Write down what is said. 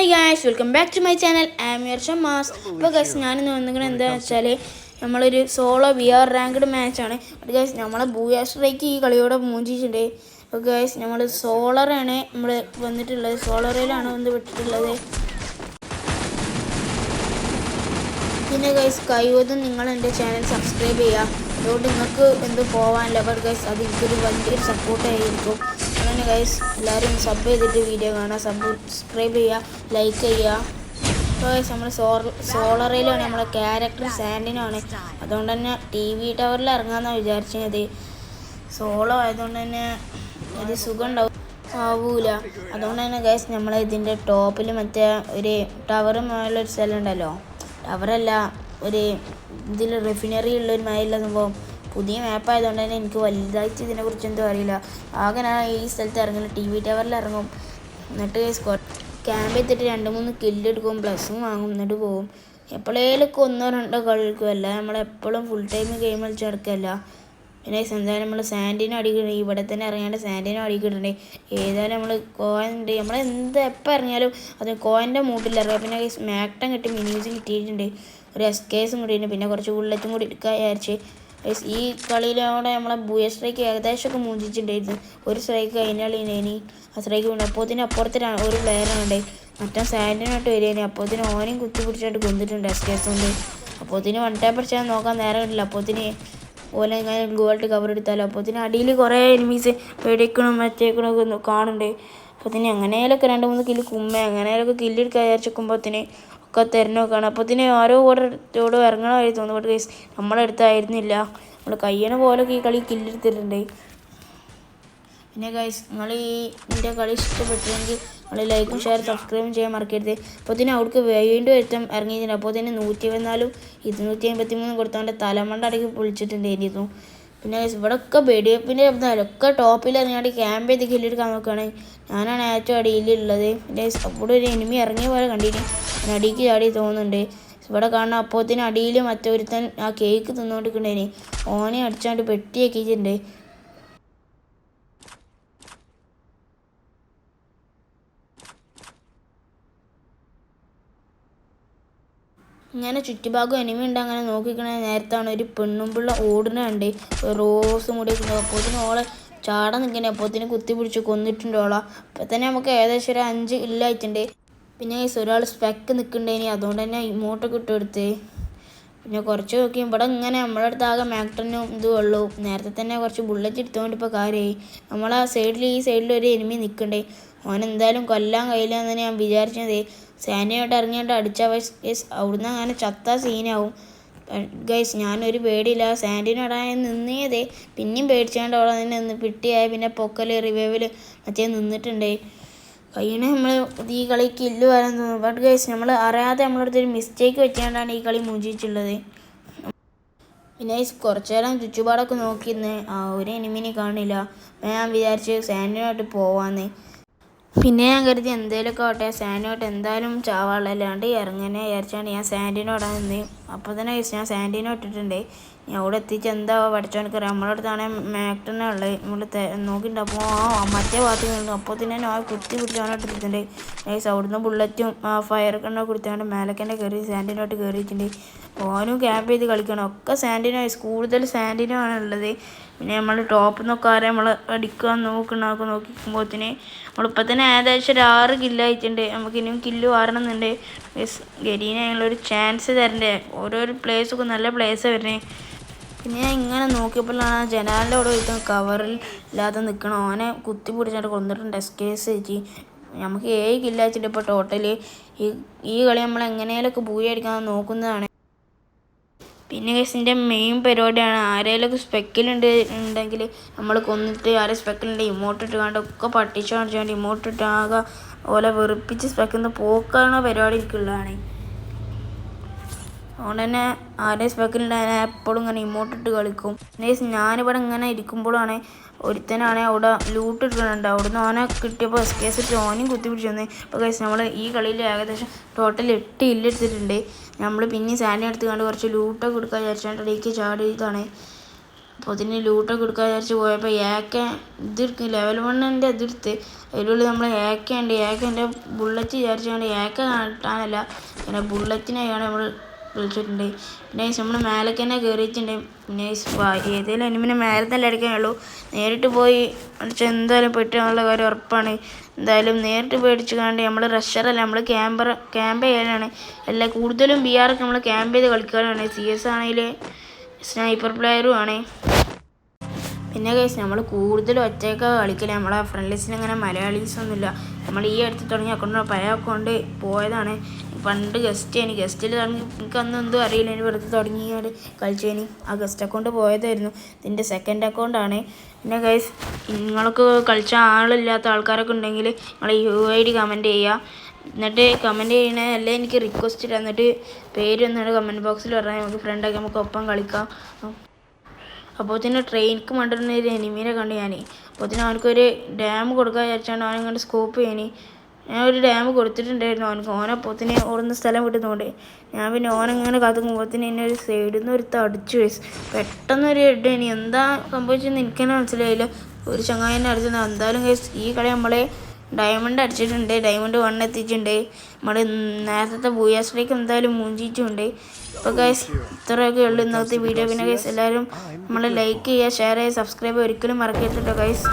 Hi guys, welcome back to my channel. I am your Shamas. അപ്പോൾ guys, ഞാനിന്ന് വന്നിങ്ങനെ എന്താണെന്ന് വെച്ചാൽ നമ്മളൊരു സോളോ VR റാങ്ക്ഡ് മാച്ചാണ്. അപ്പോൾ ഗൈസ്, നമ്മളെ ബൂയാ സ്ട്രൈക്ക് ഈ കളിയോടെ മൂഞ്ചിച്ചിട്ടുണ്ട്. അപ്പോൾ ഗൈസ്, നമ്മൾ സോളറാണ് നമ്മൾ വന്നിട്ടുള്ളത്. സോളറയിലാണ് വന്ന് വിട്ടിട്ടുള്ളത്. പിന്നെ ഗൈസ്, കഴിവതും നിങ്ങൾ എൻ്റെ ചാനൽ സബ്സ്ക്രൈബ് ചെയ്യുക. അതുകൊണ്ട് നിങ്ങൾക്ക് എന്ത് പോകാനില്ല. ബട്ട് ഗൈസ്, അത് എനിക്കൊരു വലിയൊരു സപ്പോർട്ടായിരിക്കും. അങ്ങനെ ഗൈസ്, എല്ലാവരും സബ് ചെയ്തിട്ട് വീഡിയോ കാണുക, സബ്സ്ക്രൈബ് ചെയ്യുക, ലൈക്ക് ചെയ്യുക. അപ്പോൾ ഗൈസ്, നമ്മൾ സോളറയിലാണ്. നമ്മളെ ക്യാരക്ടർ സാൻഡിനാണ്. അതുകൊണ്ട് തന്നെ TV ടവറിൽ ഇറങ്ങാമെന്നാണ് വിചാരിച്ചത്. സോളോ ആയതുകൊണ്ട് തന്നെ ഒരു സുഖം ആവൂല. അതുകൊണ്ട് തന്നെ ഗൈസ്, നമ്മൾ ഇതിൻ്റെ ടോപ്പിൽ മറ്റേ ഒരു ടവർ മേലുള്ളൊരു സ്ഥലം ഉണ്ടല്ലോ, ടവറല്ല, ഒരു ഇതിൽ റിഫിനറി ഉള്ളൊരു മേലുള്ള സംഭവം. പുതിയ മാപ്പായതുകൊണ്ട് തന്നെ എനിക്ക് വലുതായിട്ട് ഇതിനെക്കുറിച്ച് എന്തോ അറിയില്ല. ആകെ ഞാൻ ഈ സ്ഥലത്ത് ഇറങ്ങില്ല, TV ടവറിൽ ഇറങ്ങും. എന്നിട്ട് ക്യാമ്പ് ചെയ്തിട്ട് 2-3 കില്ലെടുക്കും, പ്ലസ്സും വാങ്ങും, എന്നിട്ട് പോകും. എപ്പോഴേലൊക്കെ 1-2 കളിക്കും. അല്ല നമ്മളെപ്പോഴും ഫുൾ ടൈം ഗെയിം കളിച്ച് നടക്കുകയല്ല. പിന്നെ എന്തായാലും നമ്മൾ സാൻഡിനും അടിക്കിട്ടുണ്ട്. ഇവിടെ തന്നെ ഇറങ്ങിയാണ്ട് സാൻഡിനും അടിക്കിട്ടുണ്ട്. ഏതായാലും നമ്മൾ കോയിനുണ്ട്, നമ്മൾ എപ്പോൾ ഇറങ്ങിയാലും അത് കോയിൻ്റെ മൂട്ടിൽ ഇറങ്ങുക. പിന്നെ മാക്ടം കിട്ടി, മിനീസും കിട്ടിയിട്ടുണ്ട്, ഒരു SKസും കിട്ടിയിട്ടുണ്ട്, പിന്നെ കുറച്ച് ബുള്ളറ്റും കൂടി എടുക്കാൻ വിചാരിച്ച്. ഈ കളിയിലൂടെ നമ്മളെ ബൂയ സ്ട്രൈക്ക് ഏകദേശമൊക്കെ മൂഞ്ചിച്ചിട്ടുണ്ടായിരുന്നു. ഒരു സ്ട്രൈക്ക് കഴിഞ്ഞാൽ ആ സ്ട്രൈക്ക് ഉണ്ട്. അപ്പുറത്ത് ഒരു പ്ലെയറാണ് മറ്റേ സാൻഡിനായിട്ട് വരികയാണ്. അപ്പോഴത്തേന് ഓനെയും കുത്തി പിടിച്ചായിട്ട് കൊന്നിട്ടുണ്ട് SKസ് കൊണ്ട്. അപ്പോഴത്തേന് 1 ടാപ്പ് അടിച്ചാൽ നോക്കാൻ നേരം കിട്ടില്ല. അപ്പോഴത്തേന് ഓലെ ഇങ്ങനെ ഗോൾഡ് കവർ എടുത്താലോ. അപ്പോഴത്തേന് അടിയിൽ കുറേ എനിമീസ് വെടിക്കണം മറ്റേക്കണമൊക്കെ കാണുന്നുണ്ട്. അപ്പോഴത്തേന് എങ്ങനെയൊക്കെ 2-3 കില്ല് എങ്ങനെയൊക്കെ കില്ലെടുക്കാൻ വിചാരിച്ചേക്കുമ്പോഴത്തേന് ഒക്കെ തിരഞ്ഞു നോക്കുകയാണ്. അപ്പോഴത്തേന് ഓരോ ഓരോട് ഇറങ്ങണമായി തോന്നുന്നു. ബട്ട് ഗൈസ്, നമ്മളെടുത്തായിരുന്നില്ല. നമ്മൾ കഴിയണ പോലൊക്കെ ഈ കളി കില്ലെടുത്തിട്ടുണ്ട്. പിന്നെ ഗൈസ്, നിങ്ങൾ ഇതിൻ്റെ കളി ഇഷ്ടപ്പെട്ടെങ്കിൽ നിങ്ങൾ ലൈക്കും ഷെയർ സബ്സ്ക്രൈബും ചെയ്യാൻ മറക്കരുത്. അപ്പോഴത്തേന് അവിടേക്ക് വീണ്ടും ഒരുത്തം ഇറങ്ങിയിട്ടുണ്ട്. അപ്പോഴത്തേന് 154 253 കൊടുത്തോണ്ട് തലമണ്ട അടക്കി പൊളിച്ചിട്ടുണ്ടായിരുന്നു. പിന്നെ ഇവിടെ ഒക്കെ വെടിവെപ്പിൻ്റെ ശബ്ദമൊക്കെ ടോപ്പിൽ ഇറങ്ങിയാണ്ട് ക്യാമ്പ് ചെയ്ത് കില്ലെടുക്കാൻ നോക്കുകയാണ്. ഞാനാണ് ഏറ്റവും അടിയിലുള്ളത്. പിന്നെ അവിടെ ഒരു എനിമി ഇറങ്ങിയ പോലെ കണ്ടിന്, അടിക്ക് ചാടി തോന്നുന്നുണ്ട്. ഇവിടെ കാണുന്ന അപ്പോഴത്തേന് അടിയിൽ മറ്റൊരുത്തൻ ആ കേക്ക് തിന്നുകൊണ്ടിരിക്കണ്ടേന്, ഓനെ അടിച്ചാണ്ട് പെട്ടിയാക്കിയിട്ടുണ്ട്. ഇങ്ങനെ ചുറ്റുഭാഗം എനിമി ഉണ്ട്. അങ്ങനെ നോക്കിക്കണ നേരത്താണ് ഒരു പെണ്ണുമ്പിള്ള ഓടുന്നുണ്ട്, റോസും കൂടി ഉണ്ട്. അപ്പോഴത്തേന് ഓളെ ചാടാൻ നിൽക്കണേ. അപ്പോഴത്തേന് കുത്തി പിടിച്ച് കൊന്നിട്ടുണ്ട് ഓളെ. അപ്പം തന്നെ നമുക്ക് ഏകദേശം ഒരു 5 ഇല്ലായിട്ടുണ്ട്. പിന്നെ ഒരാൾ സ്പെക്ക് നിൽക്കണ്ടേനി, അതുകൊണ്ട് തന്നെ ഇമോട്ടൊക്കെ ഇട്ടെടുത്ത്. പിന്നെ കുറച്ച് നോക്കി ഇവിടെ ഇങ്ങനെ നമ്മുടെ അടുത്ത് ആകെ മാക്ടനും ഇതും ഉള്ളൂ. നേരത്തെ തന്നെ കുറച്ച് ബുള്ളറ്റ് എടുത്തുകൊണ്ട് ഇപ്പോൾ കാര്യമായി. നമ്മളെ ഈ സൈഡിൽ ഒരു എനിമി നിൽക്കണ്ടേ, ഓനെന്തായാലും കൊല്ലാൻ കഴിയില്ല എന്ന് ഞാൻ വിചാരിച്ചത്. സാൻഡിനോട്ട് ഇറങ്ങിയോണ്ട് അടിച്ച ഗൈസ്, അവിടുന്ന് അങ്ങനെ ചത്ത സീനാവും. ഗൈസ്, ഞാനൊരു പേടിയില്ല, സാൻഡിനോടായ നിന്നേതേ. പിന്നെയും പേടിച്ചാണ്ട് അവിടെ നിന്ന് പിട്ടിയായ പിന്നെ പൊക്കൽ റിവൈവിൽ മറ്റേ നിന്നിട്ടുണ്ട്. കഴിയണേ നമ്മൾ ഈ കളി കില്ല് വരാൻ തോന്നും. ബട്ട് ഗൈസ്, നമ്മൾ അറിയാതെ നമ്മളടുത്തൊരു മിസ്റ്റേക്ക് വെച്ചാണ്ടാണ് ഈ കളി മൂഞ്ചിച്ചിട്ടുള്ളത്. പിന്നെ കുറച്ചു നേരം ചുറ്റുപാടൊക്കെ നോക്കിയിരുന്ന് ഒരു എനിമിനെ കാണില്ല. ഞാൻ വിചാരിച്ച് സാൻഡിനോട്ട് പോവാന്ന്. പിന്നെ ഞാൻ കരുതി എന്തേലുമൊക്കെ ആവട്ടെ, സാൻഡിനോട്ട് എന്തായാലും ചാവാളല്ലാണ്ട് ഇറങ്ങനെ വിചാരിച്ചാണ്ട് ഞാൻ സാൻഡിനോടാ നിന്ന്. അപ്പോൾ തന്നെ ഞാൻ സാൻഡിനോ ഇട്ടിട്ടുണ്ട്. ഞാൻ അവിടെ എത്തിച്ച് എന്താ പഠിച്ചോനക്കറിയാം. നമ്മളെ അടുത്താണ് മാക്ടനെ ഉള്ളത്. നമ്മൾ നോക്കിയിട്ടുണ്ട്. അപ്പോൾ മറ്റേ ഭാഗത്ത് നിന്നു. അപ്പോൾ തന്നെ ഞാൻ കുത്തി പിടിച്ച് അവനോട്ട് എടുത്തിട്ടുണ്ട്. ഗൈസ്, അവിടുന്ന് ബുള്ളറ്റും ഫയർ കണ്ണൊക്കെ കൊടുത്താണ്ട് മേലക്കന്നെ കയറി സാൻഡിനോട്ട് കയറിയിട്ടുണ്ട്. ഓനും ക്യാമ്പ് ചെയ്ത് കളിക്കണം. ഒക്കെ സാൻഡിനോ, കൂടുതൽ സാൻഡിനോ ആണുള്ളത്. പിന്നെ നമ്മൾ ടോപ്പിൽ നിന്നൊക്കെ ആരെ നമ്മൾ അടിക്കാൻ നോക്കിക്കുമ്പോഴത്തേന് നമ്മളിപ്പോൾ തന്നെ ഏകദേശം ഒരു 6 കില്ലായിട്ടുണ്ട്. നമുക്ക് ഇനിയും കില്ല് വാരണമെന്നുണ്ട്. ഗരീന ഞങ്ങളൊരു ചാൻസ് തരണ്ടേ. ഓരോരോ പ്ലേസൊക്കെ നല്ല പ്ലേസാണ് വരുന്നത്. പിന്നെ ഞാൻ ഇങ്ങനെ നോക്കിയപ്പോഴാണ് ജനാലിൻ്റെ അവിടെ ഒരുത്തം കവറിൽ ഇല്ലാതെ നിൽക്കണം. ഓനെ കുത്തി പിടിച്ചിട്ട് കൊന്നിട്ടുണ്ട് SKS വെച്ച്. നമുക്ക് 7 കില്ലാച്ചിട്ട് ഇപ്പോൾ ടോട്ടൽ. ഈ കളി നമ്മൾ എങ്ങനെയൊക്കെ അടിക്കാൻ നോക്കുന്നതാണ്. പിന്നെ ഗൈസിൻ്റെ മെയിൻ പരിപാടിയാണ് ആരെങ്കിലുമൊക്കെ ഉണ്ടെങ്കിൽ നമ്മൾ കൊന്നിട്ട് ആരെ സ്പെക്കിലുണ്ട് ഇമോട്ടിട്ട് കണ്ടൊക്കെ പട്ടിച്ച് കാണിച്ചുകൊണ്ട് ഇമോട്ടിട്ട് ആകെ ഓലെ വെറുപ്പിച്ച് സ്പെക്കുന്ന പോക്കാണ് പരിപാടി എനിക്കുള്ളതാണ്. അതുകൊണ്ട് തന്നെ ആരെയും സ്പെക്കിലുണ്ട് ഞാൻ എപ്പോഴും ഇങ്ങനെ ഇമോട്ടിട്ട് കളിക്കും. പിന്നെ ഞാനിവിടെ ഇങ്ങനെ ഇരിക്കുമ്പോഴാണ് ഒരുത്തനാണ് അവിടെ ലൂട്ട് എടുക്കുന്നുണ്ട്. അവിടുന്ന് ഓനെ കിട്ടിയപ്പോൾ SKS ഇട്ട് ഓനെയും കുത്തി പിടിച്ച് വന്നേ. അപ്പോൾ ഗൈസ്, നമ്മൾ ഈ കളിയിൽ ഏകദേശം ടോട്ടൽ 8 ഇല്ലെടുത്തിട്ടുണ്ട്. നമ്മൾ പിന്നെ സാൻഡിനെ എടുത്ത് കണ്ട് കുറച്ച് ലൂട്ടൊക്കെ കൊടുക്കാൻ വിചാരിച്ചാണ്ട് ഇടയ്ക്ക് ചാടിയതാണ്. അപ്പോൾ അതിന് ലൂട്ടൊക്കെ എടുക്കാൻ വിചാരിച്ച് പോയപ്പോൾ ഇതെടുക്കും ലെവൽ 1 എതിർത്ത് അതിലുള്ള നമ്മൾ ഏക്കേൻ്റെ ബുള്ളറ്റ് വിചാരിച്ചുകൊണ്ട് കിട്ടാനല്ല പിന്നെ ബുള്ളറ്റിനെയാണ് നമ്മൾ വിളിച്ചിട്ടുണ്ട്. പിന്നെ നമ്മൾ മേലേക്ക് തന്നെ കയറിയിട്ടുണ്ട്. പിന്നെ ഏതെങ്കിലും എനിമിനെ മേലെ തന്നെ അടിക്കാനുള്ളൂ. നേരിട്ട് പോയി അടിച്ചാൽ എന്തായാലും പെട്ടുള്ള കാര്യം ഉറപ്പാണ്. എന്തായാലും നേരിട്ട് പോയി അടിച്ചു കാണ്ട് നമ്മൾ റഷറല്ല, നമ്മൾ ക്യാമ്പ് ചെയ്യാനാണ്. എല്ലാ കൂടുതലും BR ഒക്കെ നമ്മൾ ക്യാമ്പ് ചെയ്ത് കളിക്കാനാണ്. CS ആണെങ്കിൽ സ്നൈപ്പർ പ്ലെയറും ആണ്. പിന്നെ ഗൈസ് നമ്മൾ കൂടുതലും ഒറ്റയ്ക്ക് കളിക്കില്ല. നമ്മളെ ഫ്രണ്ട്ലിസ്റ്റിന് അങ്ങനെ മലയാളീസൊന്നുമില്ല. നമ്മൾ ഈ അടുത്ത് തുടങ്ങിയ അക്കൗണ്ട് പഴയ അക്കൗണ്ട് പോയതാണ്. പണ്ട് ഗസ്റ്റിൽ തുടങ്ങി എനിക്ക് അന്ന് എന്തും അറിയില്ല. എനിക്ക് വെറുതെ തുടങ്ങിയാൽ കളിച്ചേനി ആ ഗസ്റ്റ് അക്കൗണ്ട് പോയതായിരുന്നു. ഇതിൻ്റെ സെക്കൻഡ് അക്കൗണ്ടാണ്. പിന്നെ ഗൈസ് നിങ്ങൾക്ക് കളിച്ച ആളില്ലാത്ത ആൾക്കാരൊക്കെ ഉണ്ടെങ്കിൽ നിങ്ങൾ UID കമൻറ്റ് ചെയ്യുക. എന്നിട്ട് കമൻറ്റ് ചെയ്യണതല്ലേ എനിക്ക് റിക്വസ്റ്റ് ഇടുക. എന്നിട്ട് പേര് വന്നിട്ട് കമൻറ്റ് ബോക്സിൽ പറഞ്ഞാൽ നമുക്ക് ഫ്രണ്ടാക്കി നമുക്ക് ഒപ്പം കളിക്കാം. അപ്പോൾ തന്നെ ട്രെയിനിക്ക് മണ്ടിരുന്ന ഒരു എനിമീനെ കണ്ടു ഞാൻ. അപ്പോൾ തന്നെ അവനക്കൊരു ഡാം കൊടുക്കാൻ വിചാരിച്ചാണ് അവനങ്ങോട്ട് സ്കോപ്പ് ചെയ്യാൻ. ഞാൻ ഒരു ഡാം കൊടുത്തിട്ടുണ്ടായിരുന്നു അവനക്ക്. ഓനപ്പോത്തിന് ഓടുന്ന സ്ഥലം വിട്ടുന്നോണ്ട് ഞാൻ പിന്നെ ഓനങ്ങനെ കത്തുമ്പോത്തിന് എന്നെ ഒരു സൈഡിൽ നിന്ന് ഒരു അടിച്ചു വയസ്സ് പെട്ടെന്നൊരു ഹെഡ്. ഇനി എന്താ സംഭവിച്ചെന്ന് എനിക്ക് തന്നെ മനസ്സിലായില്ല. ഒരു ചങ്ങായി തന്നെ അടിച്ചത്. എന്തായാലും ഈ കളി നമ്മളെ ഡയമണ്ട് അടിച്ചിട്ടുണ്ട്. ഡയമണ്ട് 1 എത്തിയിട്ടുണ്ട്. നമ്മൾ നേരത്തെ ബൂയാസ്ട്രേക്ക് എന്തായാലും മൂഞ്ചിയിട്ടുണ്ട്. അപ്പോൾ ഗൈസ് ഇത്രയൊക്കെ ഉള്ളൂ ഇന്നത്തെ വീഡിയോ. പിന്നെ ഗൈസ് എല്ലാവരും നമ്മൾ ലൈക്ക് ചെയ്യുക, ഷെയർ ചെയ്യുക, സബ്സ്ക്രൈബ് ഒരിക്കലും മറക്കരുത് കേട്ടോ ഗൈസ്.